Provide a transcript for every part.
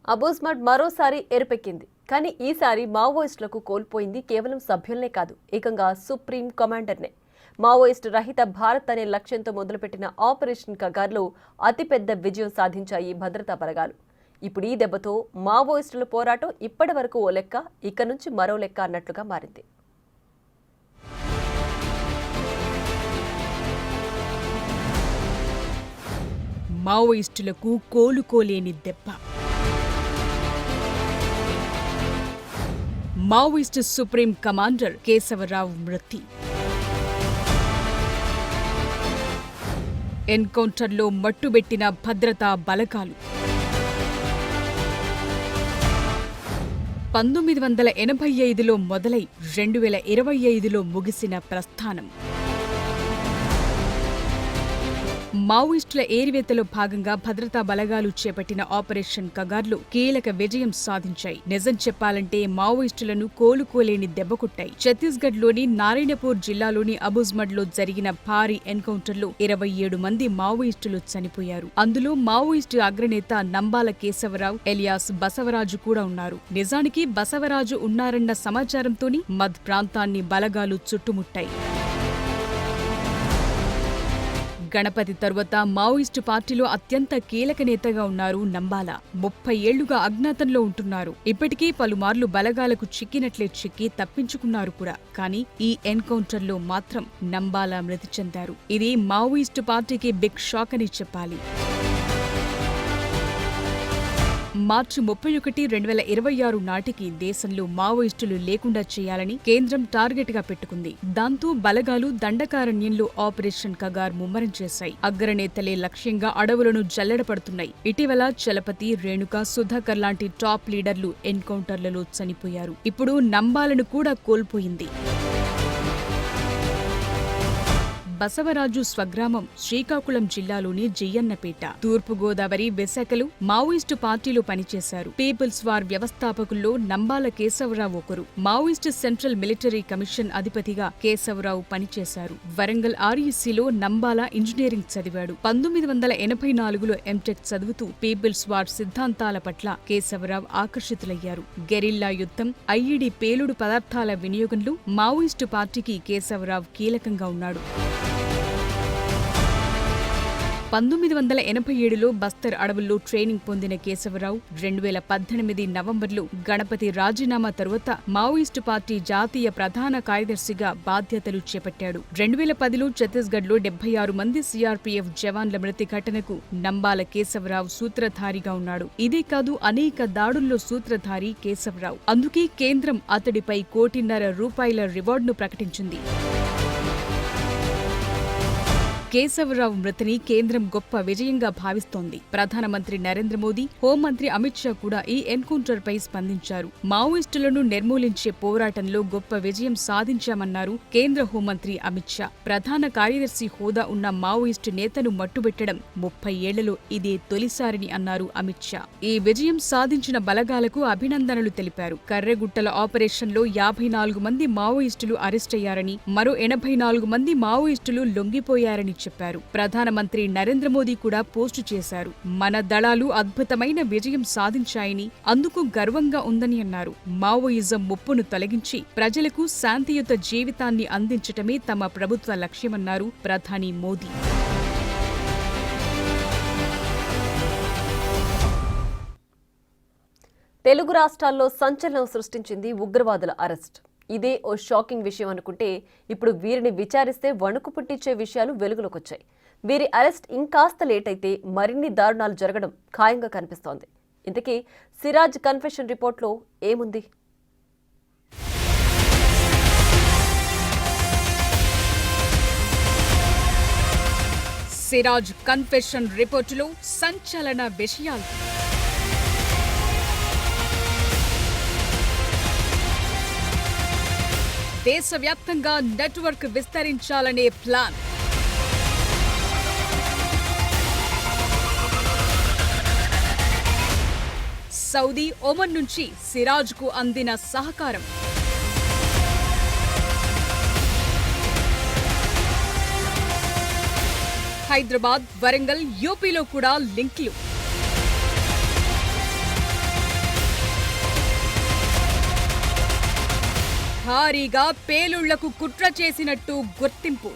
అబూస్మడ్ మరోసారి ఎరుపెక్కింది. కానీ ఈసారి మావోయిస్టులకు కోల్పోయింది కేవలం సభ్యులనే కాదు, ఏకంగా సుప్రీం కమాండర్నే. మావోయిస్టు రహిత భారత్ అనే లక్ష్యంతో మొదలుపెట్టిన ఆపరేషన్ కగార్లో అతిపెద్ద విజయం సాధించాయి భద్రతా బలగాలు. ఇప్పుడు ఈ దెబ్బతో మావోయిస్టుల పోరాటం ఇప్పటి వరకు ఓ లెక్క, ఇక నుంచి మరో లెక్క అన్నట్లుగా మారింది. మావోయిస్టులకు కోలుకోలేని దెబ్బ. మావోయిస్టు సుప్రీం కమాండర్ కేశవరావు మృతి. ఎన్కౌంటర్లో మట్టుబెట్టిన భద్రతా బలగాలు. 1985లో మొదలై 2025లో ముగిసిన ప్రస్థానం. మావోయిస్టుల ఏరివేతలో భాగంగా భద్రతా బలగాలు చేపట్టిన ఆపరేషన్ కగార్లో కీలక విజయం సాధించాయి. నిజం చెప్పాలంటే మావోయిస్టులను కోలుకోలేని దెబ్బకొట్టాయి. ఛత్తీస్గఢ్లోని నారాయణపూర్ జిల్లాలోని అబూస్మడ్లో జరిగిన భారీ ఎన్కౌంటర్లో 27 మంది మావోయిస్టులు చనిపోయారు. అందులో మావోయిస్టు అగ్రనేత నంబాల కేశవరావు ఎలియాస్ బసవరాజు కూడా ఉన్నారు. నిజానికి బసవరాజు ఉన్నారన్న సమాచారంతోని మద్ ప్రాంతాన్ని బలగాలు చుట్టుముట్టాయి. గణపతి తరువాత మావోయిస్టు పార్టీలో అత్యంత కీలక నేతగా ఉన్నారు నంబాల. 30 ఏళ్లుగా అజ్ఞాతంలో ఉంటున్నారు. ఇప్పటికీ పలుమార్లు బలగాలకు చిక్కినట్లే చిక్కి తప్పించుకున్నారు కూడా. కానీ ఈ ఎన్కౌంటర్లో మాత్రం నంబాల మృతి చెందారు. ఇది మావోయిస్టు పార్టీకి బిగ్ షాక్ అని చెప్పాలి. మార్చి 31, 2026 నాటికి దేశంలో మావోయిస్టులు లేకుండా చేయాలని కేంద్రం టార్గెట్ గా పెట్టుకుంది. దాంతో బలగాలు దండకారణ్యంలో ఆపరేషన్ కగార్ ముమ్మరం చేశాయి. అగ్రనేతలే లక్ష్యంగా అడవులను జల్లెడపడుతున్నాయి. ఇటీవల చలపతి, రేణుక, సుధాకర్ లాంటి టాప్ లీడర్లు ఎన్కౌంటర్లలో చనిపోయారు. ఇప్పుడు నంబాలను కూడా కోల్పోయింది. బసవరాజు స్వగ్రామం శ్రీకాకుళం జిల్లాలోని జియ్యన్నపేట. తూర్పుగోదావరి, విశాఖలు మావోయిస్టు పార్టీలో పనిచేశారు. పీపుల్స్ వార్ వ్యవస్థాపకుల్లో నంబాల కేశవరావు ఒకరు. మావోయిస్టు సెంట్రల్ మిలిటరీ కమిషన్ అధిపతిగా కేశవరావు పనిచేశారు. వరంగల్ ఆర్ఈసీలో నంబాల ఇంజనీరింగ్ చదివాడు. 1984లో ఎంటెక్ చదువుతూ పీపుల్స్ వార్ సిద్ధాంతాల పట్ల కేశవరావు ఆకర్షితులయ్యారు. గెరిల్లా యుద్ధం, ఐఈడీ పేలుడు పదార్థాల వినియోగంలో మావోయిస్టు పార్టీకి కేశవరావు కీలకంగా ఉన్నాడు. 1987లో బస్తర్ అడవుల్లో ట్రైనింగ్ పొందిన కేశవరావు 2018 నవంబర్లో గణపతి రాజీనామా తరువాత మావోయిస్టు పార్టీ జాతీయ ప్రధాన కార్యదర్శిగా బాధ్యతలు చేపట్టాడు. 2010లో ఛత్తీస్గఢ్లో 76 మంది సీఆర్పీఎఫ్ జవాన్ల మృతి ఘటనకు నంబాల కేశవరావు సూత్రధారిగా ఉన్నాడు. ఇదే కాదు, అనేక దాడుల్లో సూత్రధారి కేశవరావు. అందుకే కేంద్రం అతడిపై ₹1.5 కోటి రివార్డును ప్రకటించింది. కేశవరావు మృతిని కేంద్రం గొప్ప విజయంగా భావిస్తోంది. ప్రధానమంత్రి నరేంద్ర మోదీ, హోంమంత్రి అమిత్ షా కూడా ఈ ఎన్కౌంటర్పై స్పందించారు. మావోయిస్టులను నిర్మూలించే పోరాటంలో గొప్ప విజయం సాధించామన్నారు కేంద్ర హోంమంత్రి అమిత్ షా. ప్రధాన కార్యదర్శి హోదా ఉన్న మావోయిస్టు నేతను మట్టుబెట్టడం 30 ఏళ్లలో ఇదే తొలిసారిని అన్నారు అమిత్ షా. ఈ విజయం సాధించిన బలగాలకు అభినందనలు తెలిపారు. కర్రెగుట్టల ఆపరేషన్లో 54 మంది మావోయిస్టులు అరెస్టయ్యారని, మరో 84 మంది మావోయిస్టులు లొంగిపోయారని చెప్పారు. ప్రధానమంత్రి నరేంద్ర మోదీ కూడా పోస్టు చేశారు. మన దళాలు అద్భుతమైన విజయం సాధించాయని, అందుకు గర్వంగా ఉందని అన్నారు. మావోయిజం ముప్పును తొలగించి ప్రజలకు శాంతియుత జీవితాన్ని అందించటమే తమ ప్రభుత్వ లక్ష్యమన్నారు ప్రధాని మోదీ. తెలుగు రాష్ట్రాల్లో సంచలనం సృష్టించింది ఉగ్రవాదుల అరెస్ట్. ఇదే ఓ షాకింగ్ విషయం అనుకుంటే, ఇప్పుడు వీరిని విచారిస్తే వణుకు పుట్టించే విషయాలు వెలుగులోకొచ్చాయి. వీరి అరెస్ట్ ఇంకాస్త లేట్ అయితే మరిన్ని దారుణాలు జరగడం ఖాయంగా కనిపిస్తోంది. ఇంతకీ సిరాజ్ కన్ఫెషన్ రిపోర్ట్లో ఏముంది? సిరాజ్ కన్ఫెషన్ రిపోర్టులో సంచలన విషయాలు. దేశవ్యాప్తంగా నెట్వర్క్ విస్తరించాలనే ప్లాన్. సౌదీ, ఒమన్ నుంచి సిరాజ్కు అందిన సహకారం. హైదరాబాద్, వరంగల్, యూపీలో కూడా లింక్లు. భారీగా పేలుళ్లకు కుట్ర చేసినట్టు గుర్తింపు.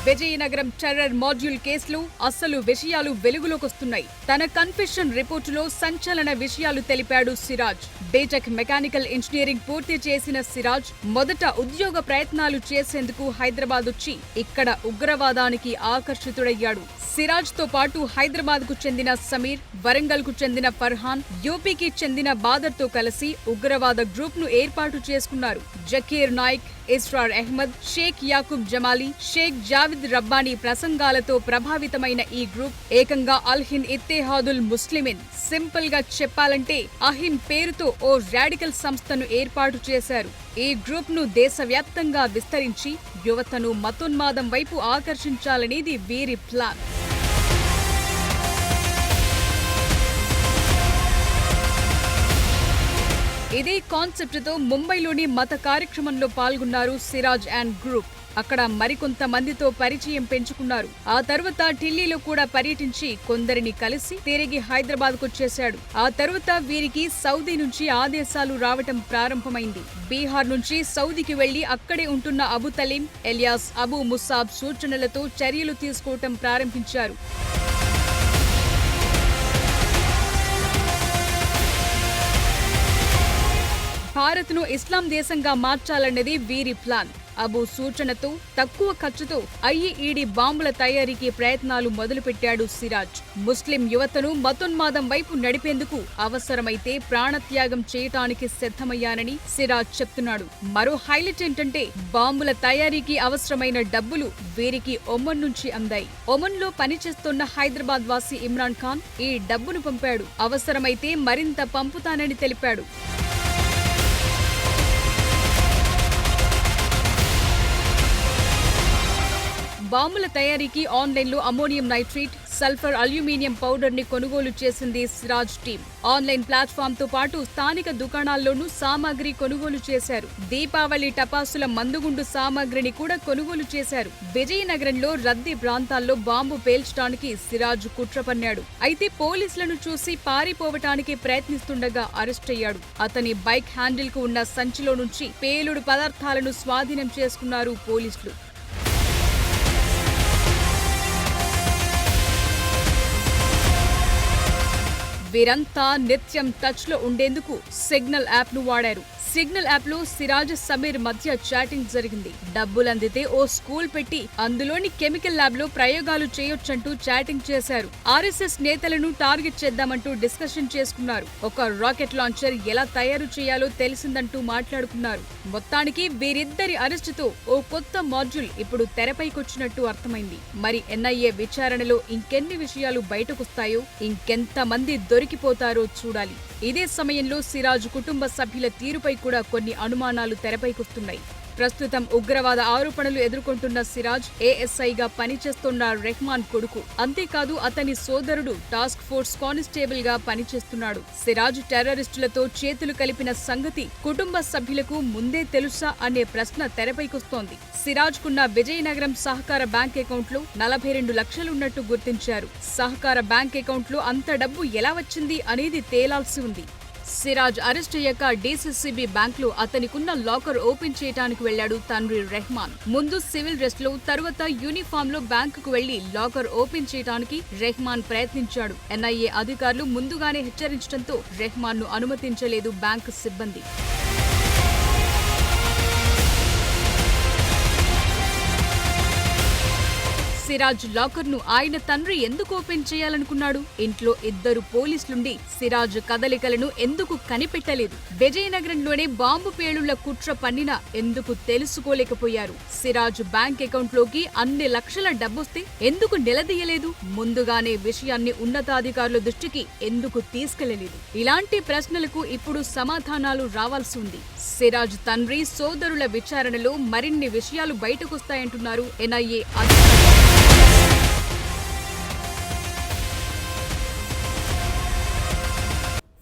విజయనగరం టెర్రర్ మాడ్యూల్ కేసులో అసలు విషయాలు వెలుగులోకొస్తున్నాయి. తన కన్ఫెషన్ రిపోర్టులో సంచలన విషయాలు తెలిపాడు సిరాజ్. బీటెక్ మెకానికల్ ఇంజనీరింగ్ పూర్తి చేసిన సిరాజ్ మొదట ఉద్యోగ ప్రయత్నాలు చేసేందుకు హైదరాబాద్ వచ్చి ఇక్కడ ఉగ్రవాదానికి ఆకర్షితుడయ్యాడు. సిరాజ్ తో పాటు హైదరాబాద్ కు చెందిన సమీర్, వరంగల్ కు చెందిన ఫర్హాన్, యూపీకి చెందిన బాదర్ తో కలిసి ఉగ్రవాద గ్రూప్ ను ఏర్పాటు చేసుకున్నారు. జకీర్ నాయక్, ఇస్రార్ అహ్మద్, షేక్ యాకూబ్ జమాలి, షేక్ జావిద్ రబ్బానీ ప్రసంగాలతో ప్రభావితమైన ఈ గ్రూప్ ఏకంగా అల్ హింద్ ఇత్తెహాదుల్ ముస్లిమిన్, సింపుల్ గా చెప్పాలంటే అహిన్ పేరుతో ఓ రాడికల్ సంస్థను ఏర్పాటు చేశారు. ఈ గ్రూప్ ను దేశవ్యాప్తంగా విస్తరించి యువతను మతోన్మాదం వైపు ఆకర్షించాలనేది వీరి ప్లాన్. ఇదే కాన్సెప్ట్ తో ముంబైలోని మత కార్యక్రమంలో పాల్గొన్నారు సిరాజ్ అండ్ గ్రూప్. అక్కడ మరికొంత మందితో పరిచయం పెంచుకున్నారు. ఆ తర్వాత ఢిల్లీలో కూడా పర్యటించి కొందరిని కలిసి తిరిగి హైదరాబాద్ కొచ్చేశాడు. ఆ తర్వాత వీరికి సౌదీ నుంచి ఆదేశాలు రావటం ప్రారంభమైంది. బీహార్ నుంచి సౌదీకి వెళ్లి అక్కడే ఉంటున్న అబు తలీం ఎలియాస్ అబు ముసాబ్ సూచనలతో చర్యలు తీసుకోవటం ప్రారంభించారు. భారత్ను ఇస్లాం దేశంగా మార్చాలన్నది వీరి ప్లాన్. అబు సూచనతో తక్కువ ఖర్చుతో ఐఈఈడీ బాంబుల తయారీకి ప్రయత్నాలు మొదలుపెట్టాడు సిరాజ్. ముస్లిం యువతను మతోన్మాదం వైపు నడిపేందుకు అవసరమైతే ప్రాణత్యాగం చేయటానికి సిద్ధమయ్యానని సిరాజ్ చెప్తున్నాడు. మరో హైలైట్ ఏంటంటే బాంబుల తయారీకి అవసరమైన డబ్బులు వీరికి ఒమన్ నుంచి అందాయి. ఒమన్ లో పనిచేస్తున్న హైదరాబాద్ వాసి ఇమ్రాన్ ఖాన్ ఈ డబ్బును పంపాడు. అవసరమైతే మరింత పంపుతానని తెలిపాడు. బాంబుల తయారీకి ఆన్లైన్లో ammonium nitrate, sulphur aluminium powder ని కొనుగోలు చేసింది సిరాజ్ టీం. ఆన్లైన్ ప్లాట్ఫామ్ తో పాటు స్థానిక దుకాణాల్లోనూ సామాగ్రి కొనుగోలు చేశారు. దీపావళి టపాసుల మందుగుండు సామాగ్రిని కూడా కొనుగోలు చేశారు. విజయనగరంలో రద్దీ ప్రాంతాల్లో బాంబు పేల్చడానికి సిరాజ్ కుట్ర పన్నాడు. అయితే పోలీసులను చూసి పారిపోవటానికి ప్రయత్నిస్తుండగా అరెస్ట్ అయ్యాడు. అతని బైక్ హ్యాండిల్ కు ఉన్న సంచిలో నుంచి పేలుడు పదార్థాలను స్వాధీనం చేసుకున్నారు పోలీసులు. వీరంతా నిత్యం టచ్ లో ఉండేందుకు సిగ్నల్ యాప్ ను వాడారు. సిగ్నల్ యాప్ లో సిరాజ్, సమీర్ మధ్య చాటింగ్ జరిగింది. డబ్బులందితే ఓ స్కూల్ పెట్టి అందులోని కెమికల్ ల్యాబ్ లో ప్రయోగాలు చేయొచ్చంటూ చాటింగ్ చేశారు. ఆర్ఎస్ఎస్ నేతలను టార్గెట్ చేద్దామంటూ డిస్కషన్ చేసుకున్నారు. ఒక రాకెట్ లాంచర్ ఎలా తయారు చేయాలో తెలిసిందంటూ మాట్లాడుకున్నారు. మొత్తానికి వీరిద్దరి అరెస్టుతో ఓ కొత్త మాడ్యూల్ ఇప్పుడు తెరపైకొచ్చినట్టు అర్థమైంది. మరి ఎన్ఐఏ విచారణలో ఇంకెన్ని విషయాలు బయటకొస్తాయో, ఇంకెంత మంది దొరికిపోతారో చూడాలి. ఇదే సమయంలో సిరాజ్ కుటుంబ సభ్యుల తీరుపై కూడా కొన్ని అనుమానాలు తెరపైకొస్తున్నాయి. ప్రస్తుతం ఉగ్రవాద ఆరోపణలు ఎదుర్కొంటున్న సిరాజ్ ఏఎస్ఐగా పనిచేస్తున్న రెహమాన్ కొడుకు. అంతేకాదు అతని సోదరుడు టాస్క్ ఫోర్స్ కానిస్టేబుల్ గా పనిచేస్తున్నాడు. సిరాజ్ టెర్రరిస్టులతో చేతులు కలిపిన సంగతి కుటుంబ సభ్యులకు ముందే తెలుసా అనే ప్రశ్న తెరపైకొస్తోంది. సిరాజ్ కున్న విజయనగరం సహకార బ్యాంక్ అకౌంట్ లో 42 లక్షలున్నట్టు గుర్తించారు. సహకార బ్యాంక్ అకౌంట్ లో అంత డబ్బు ఎలా వచ్చింది అనేది తేలాల్సి ఉంది. సిరాజ్ అరెస్ట్ అయ్యాక డీసీసీబీ బ్యాంక్ లో అతనికున్న లాకర్ ఓపెన్ చేయడానికి వెళ్లాడు తండ్రి రెహమాన్. ముందు సివిల్ డ్రెస్ లో, తరువాత యూనిఫామ్ లో బ్యాంకుకు వెళ్లి లాకర్ ఓపెన్ చేయడానికి రెహమాన్ ప్రయత్నించాడు. ఎన్ఐఏ అధికారులు ముందుగానే హెచ్చరించడంతో రెహమాన్ ను అనుమతించలేదు బ్యాంకు సిబ్బంది. సిరాజ్ లాకర్ ను ఆయన తండ్రి ఎందుకు ఓపెన్ చేయాలనుకున్నాడు? ఇంట్లో 2 పోలీసులుండి సిరాజ్ కదలికలను ఎందుకు కనిపెట్టలేదు? విజయనగరంలోనే బాంబు పేలుళ్ల కుట్ర పన్నినా ఎందుకు తెలుసుకోలేకపోయారు? సిరాజ్ బ్యాంక్ అకౌంట్ లోకి అన్ని లక్షల డబ్బొస్తే ఎందుకు నిలదీయలేదు? ముందుగానే విషయాన్ని ఉన్నతాధికారుల దృష్టికి ఎందుకు తీసుకెళ్లలేదు? ఇలాంటి ప్రశ్నలకు ఇప్పుడు సమాధానాలు రావాల్సి ఉంది. సిరాజ్ తండ్రి, సోదరుల విచారణలో మరిన్ని విషయాలు బయటకొస్తాయంటున్నారు ఎన్ఐఏ అధికారులు.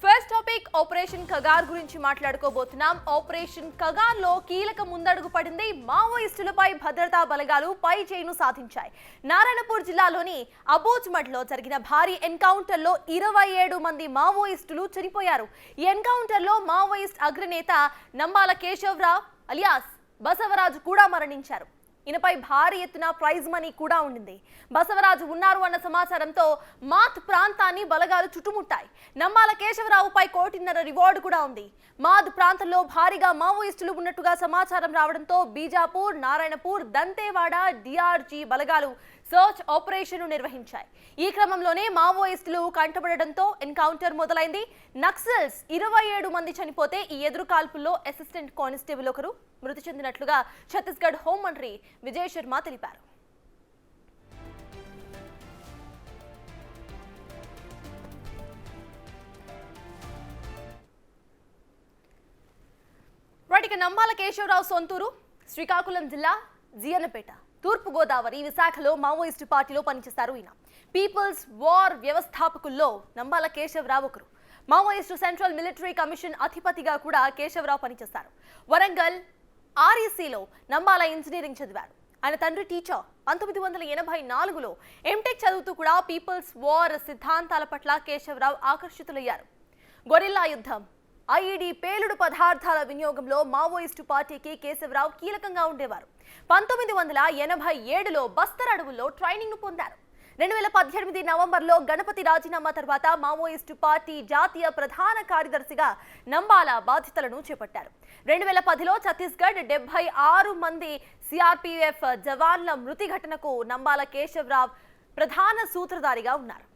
ఫస్ట్ టాపిక్ ఆపరేషన్ కగార్ గురించి మాట్లాడుకోబోతున్నాం. ఆపరేషన్ కగార్ లో కీలక ముందడుగు పడింది. మావోయిస్టులపై భద్రతా బలగాలు పై చేయిను సాధించాయి. నారాయణపూర్ జిల్లాలోని అబోజ్మడ్ లో జరిగిన భారీ ఎన్కౌంటర్ లో 27 మంది మావోయిస్టులు చనిపోయారు. ఈ ఎన్కౌంటర్ లో మావోయిస్ట్ అగ్రనేత నంబాల కేశవరావు అలియాస్ బసవరాజు కూడా మరణించారు. ఈయనపై భారీ ఎత్తున ప్రైజ్ మనీ కూడా ఉండింది. బసవరాజు ఉన్నారు అన్న సమాచారంతో మాత్ ప్రాంతాన్ని బలగాలు చుట్టుముట్టాయి. నంబాల కేశవరావుపై 1.5 కోటి రివార్డు కూడా ఉంది. మాద్ ప్రాంతంలో భారీగా మావోయిస్టులు ఉన్నట్టుగా సమాచారం రావడంతో బీజాపూర్, నారాయణపూర్, దంతేవాడ డిఆర్జీ బలగాలు సర్చ్ ఆపరేషన్ నిర్వహించాయి. ఈ క్రమంలోనే మావోయిస్టులు కంటపడడంతో ఎన్కౌంటర్ మొదలైంది. నక్సల్స్ 27 మంది చనిపోతే ఈ ఎదురు కాల్పుల్లో అసిస్టెంట్ కానిస్టేబుల్ ఒకరు మృతి చెందినట్లుగా ఛత్తీస్గఢ్ హోంమంత్రి విజయ్ శర్మ తెలిపారు. వాటికి నంబాల కేశవరావు సొంతూరు శ్రీకాకుళం జిల్లా జియనపేట, తూర్పు గోదావరి, విశాఖలో మావోయిస్టు పార్టీలో పనిచేస్తారు. ఈయన పీపుల్స్ వార్ వ్యవస్థాపకుల్లో నంబాల కేశవరావు ఒకరు. మావోయిస్టు సెంట్రల్ మిలిటరీ కమిషన్ అధిపతిగా కూడా కేశవరావు పనిచేస్తారు. వరంగల్ ఆర్ఈసీలో నంబాల ఇంజనీరింగ్ చదివారు. ఆయన తండ్రి టీచర్. 1984లో ఎంటెక్ చదువుతూ కూడా పీపుల్స్ వార్ సిద్ధాంతాల పట్ల కేశవరావు ఆకర్షితులయ్యారు. గొరిల్లా యుద్ధం, ఐఈడీ పేలుడు పదార్థాల వినియోగంలో మావోయిస్టు పార్టీకి కేశవరావు కీలకంగా ఉండేవారు. 1987లో బస్తర్ అడవుల్లో ట్రైనింగ్ పొందారు. 2018 నవంబర్లో గణపతి రాజీనామా తర్వాత మావోయిస్టు పార్టీ జాతీయ ప్రధాన కార్యదర్శిగా నంబాల బాధ్యతలను చేపట్టారు. 2010లో ఛత్తీస్గఢ్ 76 మంది సిఆర్పీఎఫ్ జవాన్ల మృతి ఘటనకు నంబాల కేశవరావు ప్రధాన సూత్రధారిగా ఉన్నారు.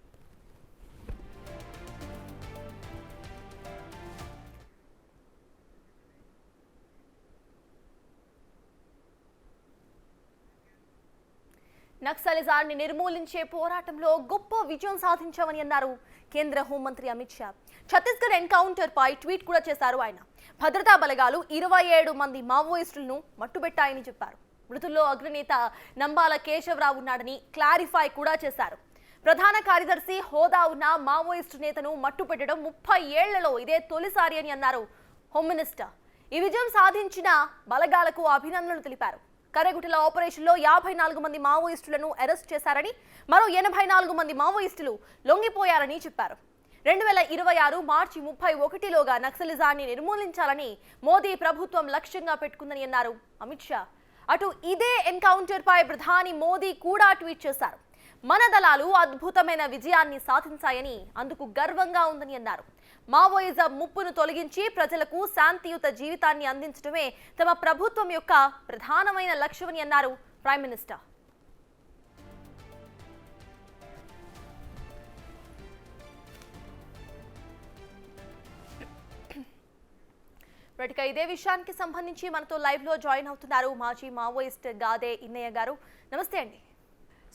నక్సలిజాన్ని నిర్మూలించే పోరాటంలో గొప్ప విజయం సాధించామని అన్నారు కేంద్ర హోంమంత్రి అమిత్ షా. ఛత్తీస్గఢ్ ఎన్కౌంటర్ పై ట్వీట్ కూడా చేశారు ఆయన. భద్రతా బలగాలు 27 మంది మావోయిస్టులను మట్టుబెట్టాయని చెప్పారు. మృతుల్లో అగ్రనేత నంబాల కేశవరావు ఉన్నాడని క్లారిఫై కూడా చేశారు. ప్రధాన కార్యదర్శి హోదా ఉన్న మావోయిస్టు నేతను మట్టుపెట్టడం 30 ఏళ్లలో ఇదే తొలిసారి అని అన్నారు హోమ్ మినిస్టర్. ఈ విజయం సాధించిన బలగాలకు అభినందనలు తెలిపారు. కరెగుటల ఆపరేషన్లో 54 మంది మావోయిస్టులను అరెస్ట్ చేశారని, మరో 84 మంది మావోయిస్టులు లొంగిపోయారని చెప్పారు. 2026 మార్చి 31లోగా నక్సలిజాన్ని నిర్మూలించాలని మోదీ ప్రభుత్వం లక్ష్యంగా పెట్టుకుందని అన్నారు అమిత్ షా. అటు ఇదే ఎన్కౌంటర్ పై ప్రధాని మోదీ కూడా ట్వీట్ చేశారు. మన దళాలు అద్భుతమైన విజయాన్ని సాధించాయని, అందుకు గర్వంగా ఉందని అన్నారు. మావోయిజం ముప్పును తొలగించి ప్రజలకు శాంతియుత జీవితాన్ని అందించడమే తమ ప్రభుత్వం యొక్క ప్రధానమైన లక్ష్యమని అన్నారు ప్రైమ్ మినిస్టర్. ఇదే విషయానికి సంబంధించి మనతో లైవ్ లో జాయిన్ అవుతున్నారు మాజీ మావోయిస్ట్ గాదే ఇన్నయ్య గారు. నమస్తే అండి.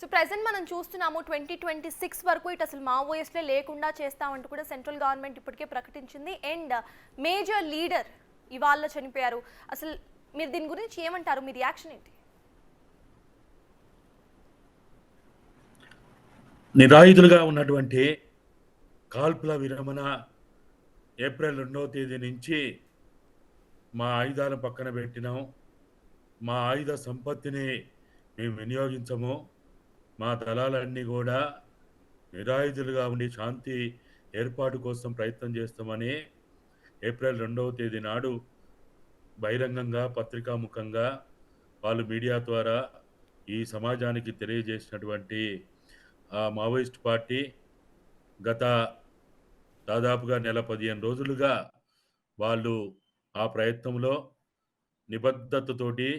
సో ప్రెసెంట్ మనం చూస్తున్నాము 2026 వరకు ఇటు అసలు మావోయిస్ట్లే లేకుండా చేస్తామంటూ కూడా సెంట్రల్ గవర్నమెంట్ ఇప్పటికే ప్రకటించింది. అండ్ మేజర్ లీడర్ ఇవాళ చనిపోయారు. అసలు మీరు దీని గురించి ఏమంటారు? మీ రియాక్షన్ ఏంటి? నిరాయుధులుగా ఉన్నటువంటి కాల్పుల విరమణ ఏప్రిల్ 2వ తేదీ నుంచి మా ఆయుధాలను పక్కన పెట్టినాం. మా ఆయుధ సంపత్తిని మేము వినియోగించము. మా దళాలన్నీ కూడా నిరాయుధులుగా ఉండి శాంతి ఏర్పాటు కోసం ప్రయత్నం చేస్తామని ఏప్రిల్ 2వ తేదీ నాడు బహిరంగంగా పత్రికాముఖంగా వాళ్ళు మీడియా ద్వారా ఈ సమాజానికి తెలియజేసినటువంటి ఆ మావోయిస్ట్ పార్టీ గత దాదాపుగా నెల 15 రోజులుగా వాళ్ళు ఆ ప్రయత్నంలో నిబద్ధతతోటి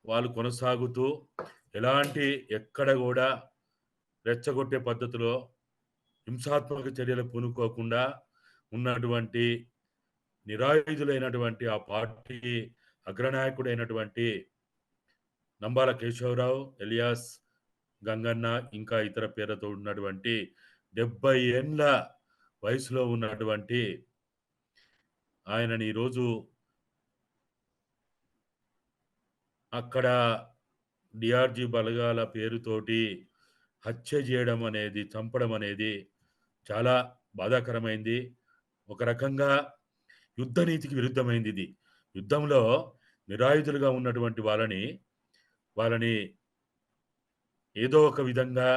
వాళ్ళు కొనసాగుతూ ఎలాంటి ఎక్కడ కూడా రెచ్చగొట్టే పద్ధతిలో హింసాత్మక చర్యలు పూనుకోకుండా ఉన్నటువంటి నిరాయుధులైనటువంటి ఆ పార్టీ అగ్రనాయకుడైనటువంటి నంబాల కేశవరావు ఎలియాస్ గంగన్న ఇంకా ఇతర పేర్లతో ఉన్నటువంటి 70 ఏండ్ల వయసులో ఉన్నటువంటి ఆయనని ఈరోజు అక్కడ డిఆర్జీ బలగాల పేరుతోటి హత్య చేయడం అనేది, చంపడం అనేది చాలా బాధాకరమైంది. ఒక రకంగా యుద్ధ నీతికి విరుద్ధమైంది ఇది. యుద్ధంలో నిరాయుధులుగా ఉన్నటువంటి వాళ్ళని ఏదో ఒక విధంగా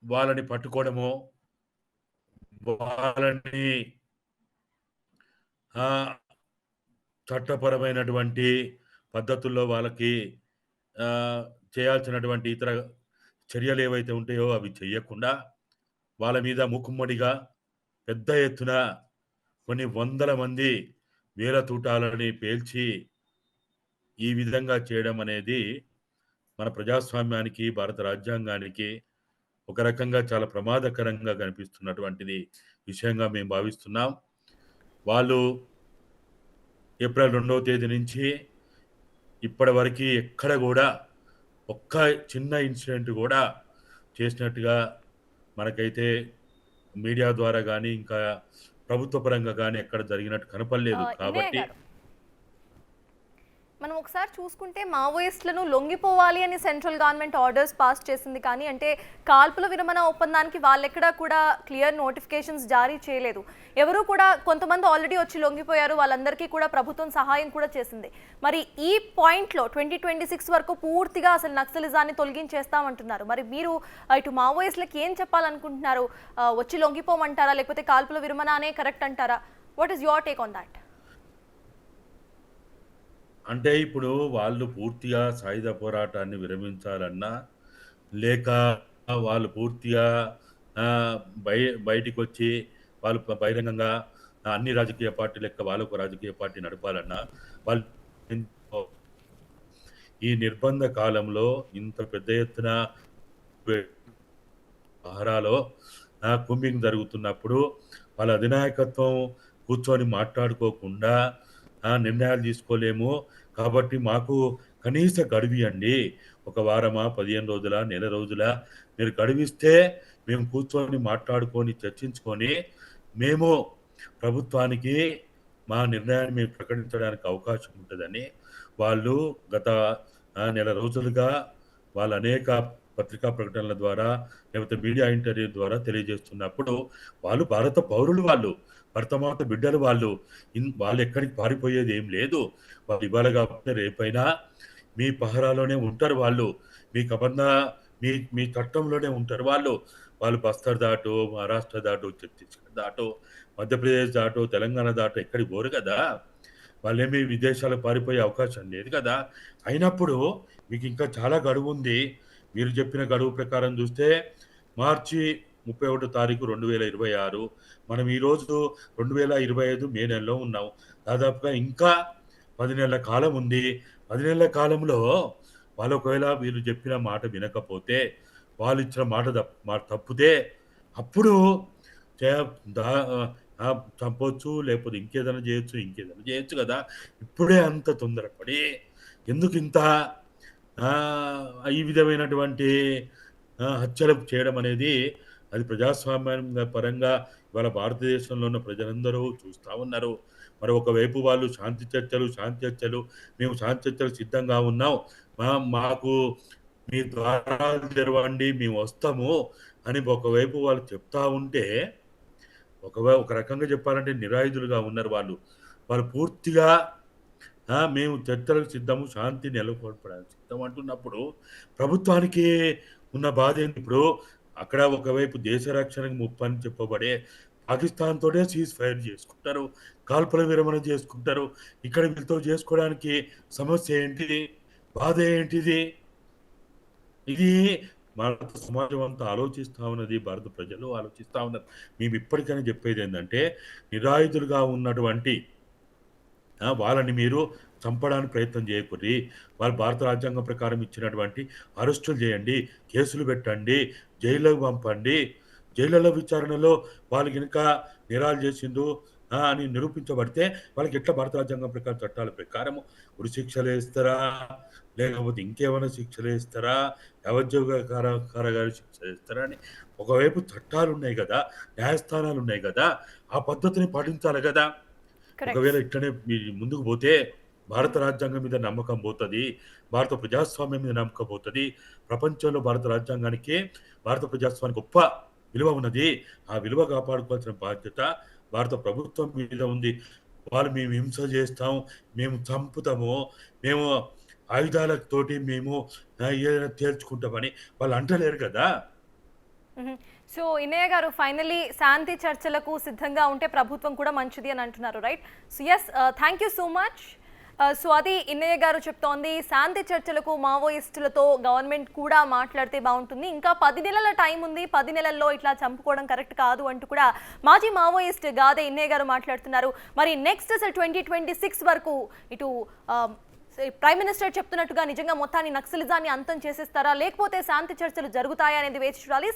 వాళ్ళని పట్టుకోవడమో, వాళ్ళని ఆహ్, చట్టపరమైనటువంటి పద్ధతుల్లో వాళ్ళకి ఆహ్, చేయాల్సినటువంటి ఇతర చర్యలేవైతే ఉంటాయో అవి చెయ్యకుండా, వాళ్ళ మీద మూకుమ్మడిగా పెద్ద ఎత్తున కొన్ని వందల మంది వేల తూటాలని పేల్చి ఈ విధంగా చేయడం అనేది మన ప్రజాస్వామ్యానికి, భారత రాజ్యాంగానికి ఒక రకంగా చాలా ప్రమాదకరంగా కనిపిస్తున్నటువంటిది విషయంగా మేము భావిస్తున్నాం. వాళ్ళు ఏప్రిల్ 2వ తేదీ నుంచి ఇప్పటివరకి ఎక్కడ గూడా ఒక్క చిన్న ఇన్సిడెంట్ గూడా చేసినట్టుగా మనకైతే మీడియా ద్వారా గానీ, ఇంకా ప్రభుత్వ పరంగా గానీ ఎక్కడ జరిగినట్టు కనపడలేదు. ఇన్నయ్య కాబట్టి గారు, మనం ఒకసారి చూసుకుంటే మావోయిస్టులను లొంగిపోవాలి అని సెంట్రల్ గవర్నమెంట్ ఆర్డర్స్ పాస్ చేసింది, కానీ అంటే కాల్పుల విరమణ ఒప్పందానికి వాళ్ళెక్కడా కూడా క్లియర్ నోటిఫికేషన్స్ జారీ చేయలేదు. ఎవరు కూడా, కొంతమంది ఆల్రెడీ వచ్చి లొంగిపోయారు, వాళ్ళందరికీ కూడా ప్రభుత్వం సహాయం కూడా చేసింది. మరి ఈ పాయింట్లో 2026 వరకు పూర్తిగా అసలు నక్సలిజాన్ని తొలగించేస్తామంటున్నారు. మరి మీరు ఇటు మావోయిస్టులకు ఏం చెప్పాలనుకుంటున్నారు? వచ్చి లొంగిపోమంటారా, లేకపోతే కాల్పుల విరమణ అనే కరెక్ట్ అంటారా? What is your take on that? అంటే ఇప్పుడు వాళ్ళు పూర్తిగా సాయుధ పోరాటాన్ని విరమించాలన్నా, లేక వాళ్ళు పూర్తిగా ఆహ్, బయ బయటికొచ్చి వాళ్ళు బహిరంగంగా అన్ని రాజకీయ పార్టీల లెక్క వాళ్ళొక రాజకీయ పార్టీ నడపాలన్నా, వాళ్ళు ఈ నిర్బంధ కాలంలో ఇంత పెద్ద ఎత్తున సహారాలో కుంబింగ్ జరుగుతున్నప్పుడు వాళ్ళ అధినాయకత్వం కూర్చొని మాట్లాడుకోకుండా నిర్ణయాలు తీసుకోలేము. కాబట్టి మాకు కనీస గడువియండి. ఒక వారమా, 15 రోజులా, నెల రోజులా మీరు గడువిస్తే మేము కూర్చొని మాట్లాడుకొని, చర్చించుకొని మేము ప్రభుత్వానికి మా నిర్ణయాన్ని మేము ప్రకటించడానికి అవకాశం ఉంటదని వాళ్ళు గత నెల రోజులుగా వాళ్ళు అనేక పత్రికా ప్రకటనల ద్వారా, లేకపోతే మీడియా ఇంటర్వ్యూ ద్వారా తెలియజేస్తున్నప్పుడు వాళ్ళు భారత పౌరులు, వాళ్ళు భరతమాత బిడ్డలు, వాళ్ళు ఎక్కడికి పారిపోయేది ఏం లేదు. వాళ్ళు ఇవాళ కాకపోతే రేపైనా మీ పహరాలోనే ఉంటారు వాళ్ళు. మీ కబంధ మీ చట్టంలోనే ఉంటారు వాళ్ళు. వాళ్ళు బస్తర్ దాటో, మహారాష్ట్ర దాటో, ఛత్తీస్‌గఢ్ దాటో, మధ్యప్రదేశ్ దాటో, తెలంగాణ దాటో ఎక్కడికి పోరు కదా! వాళ్ళేమి విదేశాలకు పారిపోయే అవకాశం లేదు కదా! అయినప్పుడు మీకు ఇంకా చాలా గడువుంది. మీరు చెప్పిన గడువు ప్రకారం చూస్తే మార్చి 31 తారీఖు 2026. మనం ఈరోజు 2025 మే నెలలో ఉన్నాం. దాదాపుగా ఇంకా 10 నెలల కాలం ఉంది. 10 నెలల కాలంలో వాళ్ళు ఒకవేళ వీళ్ళు చెప్పిన మాట వినకపోతే, వాళ్ళు ఇచ్చిన మాట తప్పితే అప్పుడు చే దా చంపొచ్చు, లేకపోతే ఇంకేదైనా చేయొచ్చు కదా! ఇప్పుడే అంత తొందరపడి ఎందుకింత ఈ విధమైనటువంటి హత్యలు చేయడం అనేది, అది ప్రజాస్వామ్యం పరంగా ఇవాళ భారతదేశంలో ఉన్న ప్రజలందరూ చూస్తా ఉన్నారు. మరి ఒకవైపు వాళ్ళు శాంతి చర్చలు, మేము శాంతి చర్చలకు సిద్ధంగా ఉన్నాం. మాకు మీ ద్వారాలు తెరవండి, మేము వస్తాము అని ఒకవైపు వాళ్ళు చెప్తా ఉంటే, ఒక రకంగా చెప్పాలంటే నిరాయుధులుగా ఉన్నారు వాళ్ళు. వాళ్ళు పూర్తిగా మేము చర్చలకు సిద్ధము, శాంతి నెలకొల్పడానికి సిద్ధం అంటున్నప్పుడు ప్రభుత్వానికి ఉన్న బాధ ఏంటి? ఇప్పుడు అక్కడ ఒకవైపు దేశ రక్షణకు ముప్పని చెప్పబడే పాకిస్తాన్‌తోనే సీజ్ ఫైర్ చేసుకుంటారు. కాల్పుల విరమణ చేసుకుంటారు. ఇక్కడ వీళ్ళతో చేసుకోవడానికి సమస్య ఏంటిది? బాధ ఏంటిది? ఇది భారత సమాజం అంతా ఆలోచిస్తా ఉన్నది. భారత ప్రజలు ఆలోచిస్తా ఉన్నారు. మేము ఇప్పటికైనా చెప్పేదేందంటే, నిరాయుధులుగా ఉన్నటువంటి వాళ్ళని మీరు చంపడానికి ప్రయత్నం చేయకుర్రి. వాళ్ళు భారత రాజ్యాంగం ప్రకారం ఇచ్చినటువంటి అరెస్టులు చేయండి, కేసులు పెట్టండి, జైల్లోకి పంపండి. జైళ్ళలో విచారణలో వాళ్ళు గనుక నేరాలు చేసిండ్రు అని నిరూపించబడితే వాళ్ళకి ఎట్లా భారత రాజ్యాంగం ప్రకారం చట్టాల ప్రకారం ఉరి శిక్షలు వేస్తారా, లేకపోతే ఇంకేమైనా శిక్షలు వేస్తారా, యావజ్జీవ కారాగార శిక్షలు వేస్తారా అని ఒకవైపు చట్టాలు ఉన్నాయి కదా, న్యాయస్థానాలు ఉన్నాయి కదా, ఆ పద్ధతిని పాటించాలి కదా. ఒకవేళ ఇట్లనే ముందుకు పోతే భారత రాజ్యాంగం మీద నమ్మకం పోతుంది, భారత ప్రజాస్వామ్యం మీద నమ్మకం పోతుంది. ప్రపంచంలో భారత రాజ్యాంగానికి, భారత ప్రజాస్వామ్యానికి గొప్ప విలువ ఉన్నది. ఆ విలువ కాపాడుకోవాల్సిన బాధ్యత భారత ప్రభుత్వం మీద ఉంది. వాళ్ళు మేము హింస చేస్తాం, మేము చంపుతాము, మేము ఆయుధాలతోటి మేము ఏదైనా తేల్చుకుంటామని వాళ్ళు అంటలేరు కదా. సో ఇన్నయ్య గారు ఫైనలీ శాంతి చర్చలకు సిద్ధంగా ఉంటే ప్రభుత్వం కూడా మంచిది అని అంటున్నారు, right? So yes, thank you so much. So అది ఇన్నయ్య గారు చెప్తోంది, శాంతి చర్చలకు మావోయిస్టులతో గవర్నమెంట్ కూడా మాట్లాడితే బాగుంటుంది. ఇంకా 10 నెలల టైం ఉంది, 10 నెలల్లో ఇట్లా చంపుకోవడం కరెక్ట్ కాదు అంటూ కూడా మాజీ మావోయిస్ట్ గాదే ఇన్నయ్య గారు మాట్లాడుతున్నారు. మరి నెక్స్ట్ అసలు 2026 వరకు ఇటు ప్రైమ్ మినిస్టర్ చెప్తున్నట్టుగా నిజంగా మొత్తాన్ని నక్సలిజాన్ని అంతం చేసేస్తారా, లేకపోతే శాంతి చర్చలు జరుగుతాయా అనేది వేచి చూడాలి.